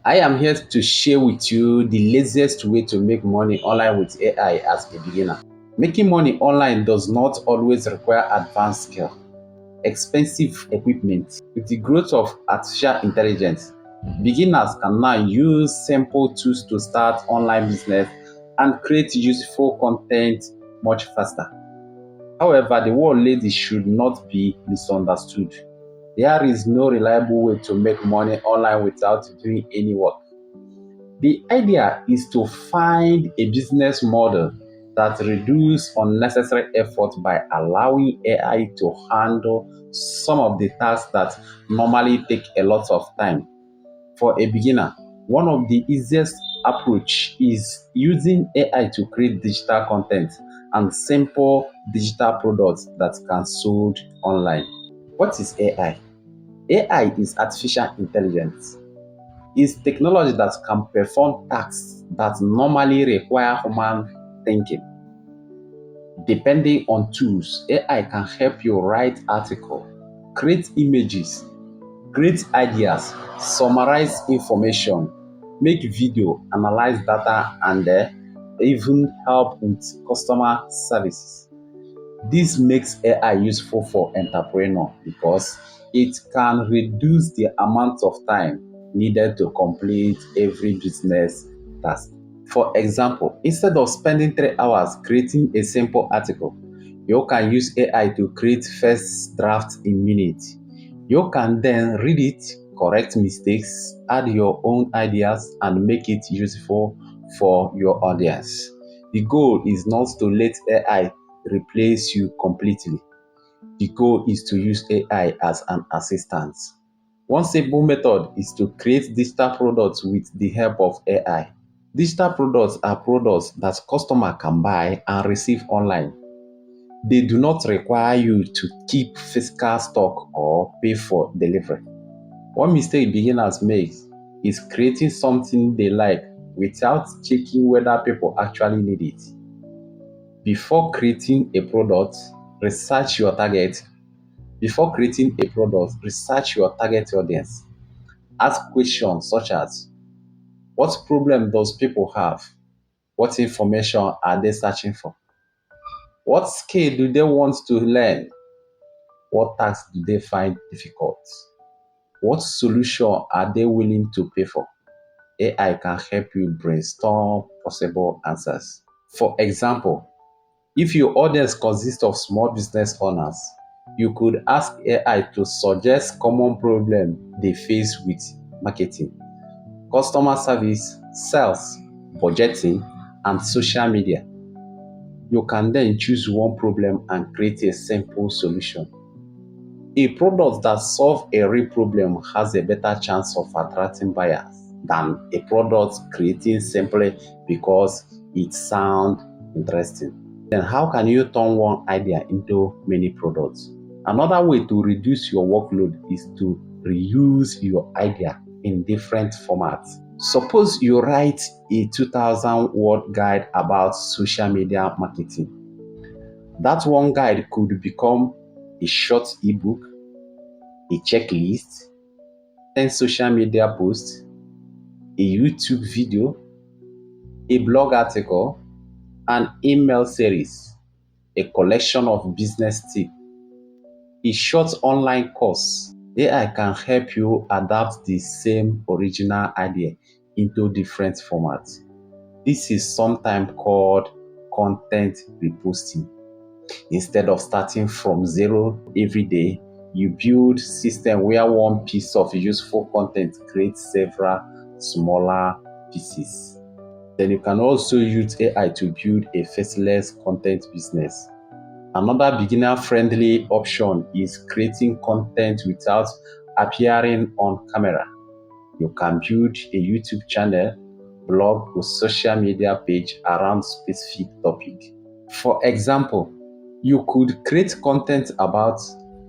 I am here to share with you the laziest way to make money online with AI as a beginner. Making money online does not always require advanced skill, expensive equipment. With the growth of artificial intelligence, beginners can now use simple tools to start online business and create useful content much faster. However, the word lazy should not be misunderstood. There is no reliable way to make money online without doing any work. The idea is to find a business model that reduces unnecessary effort by allowing AI to handle some of the tasks that normally take a lot of time. For a beginner, one of the easiest approach is using AI to create digital content and simple digital products that can sold online. What is AI? AI is artificial intelligence. It's technology that can perform tasks that normally require human thinking. Depending on tools, AI can help you write articles, create images, create ideas, summarize information, make video, analyze data, and even help with customer services. This makes AI useful for entrepreneurs because it can reduce the amount of time needed to complete every business task. For example, instead of spending 3 hours creating a simple article, you can use AI to create first draft in minutes. You can then read it, correct mistakes, add your own ideas, and make it useful for your audience. The goal is not to let AI replace you completely. The goal is to use AI as an assistant. One simple method is to create digital products with the help of AI. Digital products are products that customer can buy and receive online. They do not require you to keep physical stock or pay for delivery. One mistake beginners make is creating something they like without checking whether people actually need it. Before creating a product, research your target. Before creating a product, research your target audience. Ask questions such as, what problem does people have? What information are they searching for? What skill do they want to learn? What tasks do they find difficult? What solution are they willing to pay for? AI can help you brainstorm possible answers. For example, if your audience consists of small business owners, you could ask AI to suggest common problems they face with marketing, customer service, sales, budgeting, and social media. You can then choose one problem and create a simple solution. A product that solves a real problem has a better chance of attracting buyers than a product created simply because it sounds interesting. Then how can you turn one idea into many products? Another way to reduce your workload is to reuse your idea in different formats. Suppose you write a 2000 word guide about social media marketing. That one guide could become a short ebook, a checklist, 10 social media posts, a YouTube video, a blog article, an email series, a collection of business tips, a short online course. AI can help you adapt the same original idea into different formats. This is sometimes called content reposting. Instead of starting from zero every day, you build system where one piece of useful content creates several smaller pieces. Then you can also use AI to build a faceless content business. Another beginner-friendly option is creating content without appearing on camera. You can build a YouTube channel, blog, or social media page around specific topic. For example, you could create content about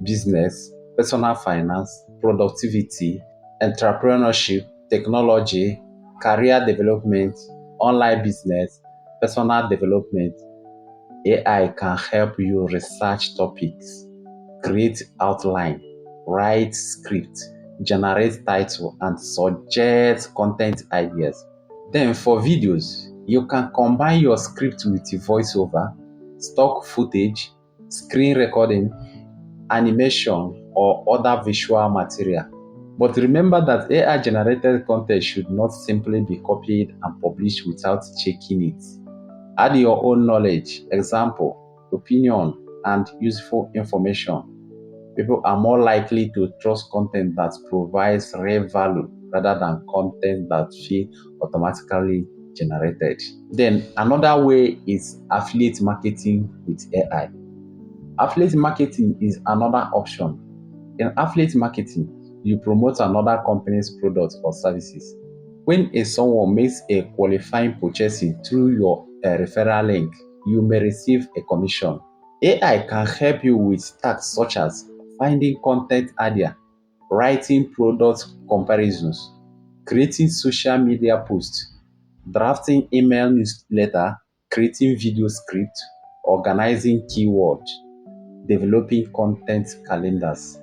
business, personal finance, productivity, entrepreneurship, technology, career development, online business, personal development. AI can help you research topics, create outline, write script, generate title, and suggest content ideas. Then for videos, you can combine your script with voiceover, stock footage, screen recording, animation, or other visual material. But remember that AI generated content should not simply be copied and published without checking it. Add your own knowledge, example, opinion, and useful information. People are more likely to trust content that provides real value rather than content that feel automatically generated. Then another way is affiliate marketing with AI. Affiliate marketing is another option. In affiliate marketing, you promote another company's products or services. When someone makes a qualifying purchasing through your referral link, you may receive a commission. AI can help you with tasks such as finding content idea, writing product comparisons, creating social media posts, drafting email newsletter, creating video script, organizing keywords, developing content calendars.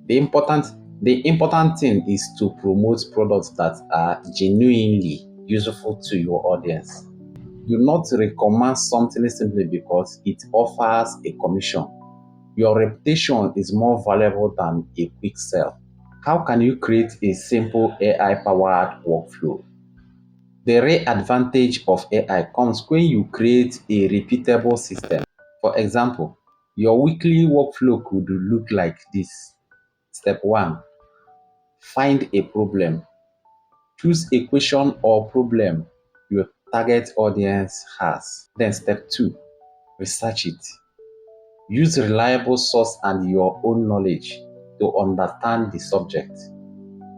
The important the important thing is to promote products that are genuinely useful to your audience. Do not recommend something simply because it offers a commission. Your reputation is more valuable than a quick sell. How can you create a simple AI-powered workflow? The real advantage of AI comes when you create a repeatable system. For example, your weekly workflow could look like this. Step 1. Find a problem. Choose a question or problem your target audience has. Then step 2. Research it. Use reliable source and your own knowledge to understand the subject.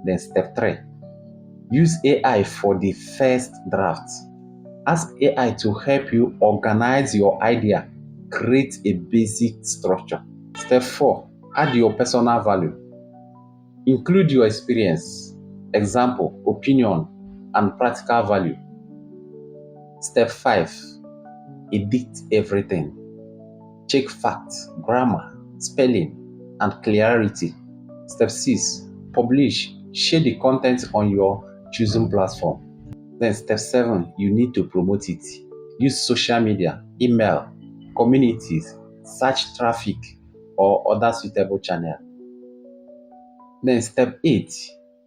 Then step 3. Use AI for the first draft. Ask AI to help you organize your idea, create a basic structure. Step 4. Add your personal value. Include your experience, example, opinion, and practical value. Step 5. Edit everything. Check facts, grammar, spelling, and clarity. Step 6. Publish. Share the content on your chosen platform. Then step 7. You need to promote it. Use social media, email, communities, search traffic, or other suitable channels. Then step 8.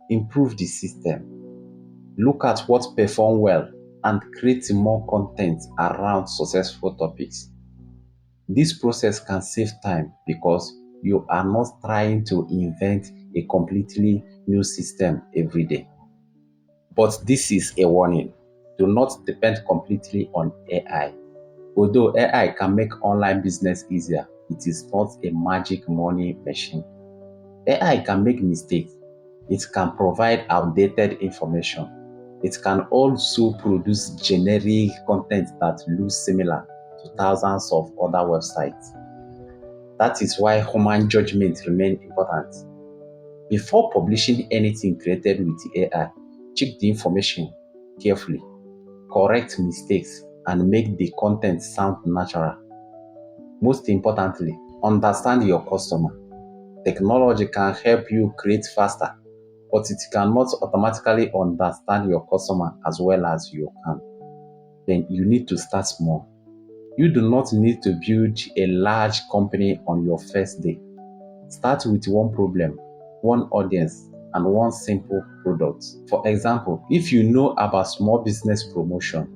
Improve the system. Look at what performed well and create more content around successful topics. This process can save time because you are not trying to invent a completely new system every day. But this is a warning. Do not depend completely on AI. Although AI can make online business easier, it is not a magic money machine. AI can make mistakes. It can provide outdated information. It can also produce generic content that looks similar to thousands of other websites. That is why human judgment remains important. Before publishing anything created with AI, check the information carefully, correct mistakes, and make the content sound natural. Most importantly, understand your customer. Technology can help you create faster, but it cannot automatically understand your customer as well as you can. Then you need to start small. You do not need to build a large company on your first day. Start with one problem, one audience, and one simple product. For example, if you know about small business promotion,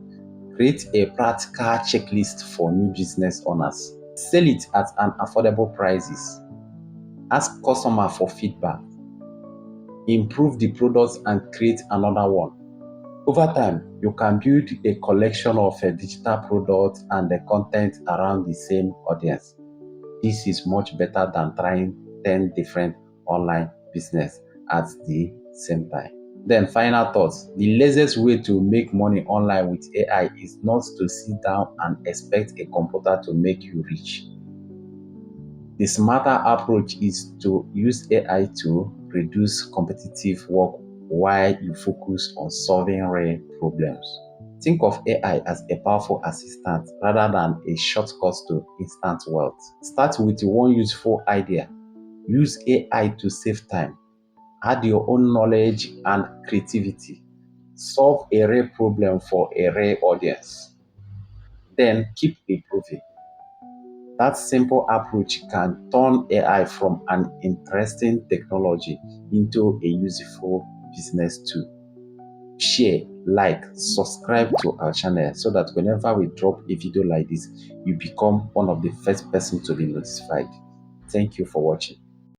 create a practical checklist for new business owners. Sell it at an affordable prices. Ask customer for feedback. Improve the products and create another one. Over time, you can build a collection of digital products and the content around the same audience. This is much better than trying 10 different online business at the same time. Then final thoughts. The laziest way to make money online with AI is not to sit down and expect a computer to make you rich. The smarter approach is to use AI to reduce competitive work while you focus on solving real problems. Think of AI as a powerful assistant rather than a shortcut to instant wealth. Start with one useful idea. Use AI to save time. Add your own knowledge and creativity. Solve a rare problem for a rare audience. Then keep improving. That simple approach can turn AI from an interesting technology into a useful business tool. Share, like, subscribe to our channel so that whenever we drop a video like this, you become one of the first person to be notified. Thank you for watching.